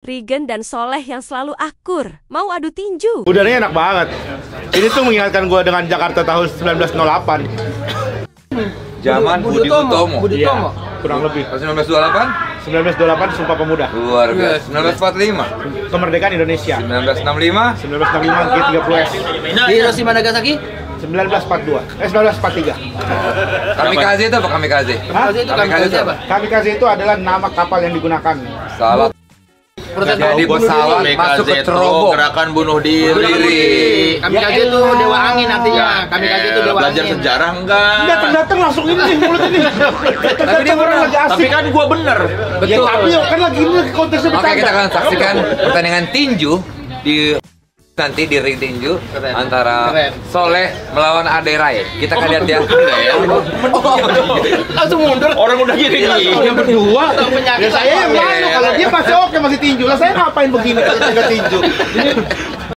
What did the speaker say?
Rigen dan Soleh yang selalu akur, mau adu tinju. Udaranya enak banget. Ini tuh mengingatkan gue dengan Jakarta tahun 1908. Zaman Budi Utomo. Iya, kurang lebih. 1928? 1928 Sumpah Pemuda. Luar biasa. 1945? Kemerdekaan Indonesia. 1965? 1965 G30S. Hiroshima Nagasaki? 1942. 1943. Kamikaze itu apa kamikaze? Hah? Kamikaze apa? Kamikaze itu adalah nama kapal yang digunakan. Salah. Jadi pesawat masuk ke cerobong. Gerakan bunuh diri. Kamikaze itu dewa angin artinya. Kamikaze itu dewa Belajar angin. sejarah enggak? Datang-datang langsung ini nih mulut ini. Tapi dia orang lagi asik. Tapi kan gua bener. Ya, tapi kan lagi ini konteksnya Oke, bercanda. kita akan saksikan pertandingan tinju di nanti di ring tinju antara Soleh melawan Ade Rai. Kita akan lihat ya. Langsung mundur. Orang udah gini. Dia berdua. Penyakit Ya saya yang malu kalau dia masih oke masih tinju. Lah saya ngapain begini kalau saya nggak tinju?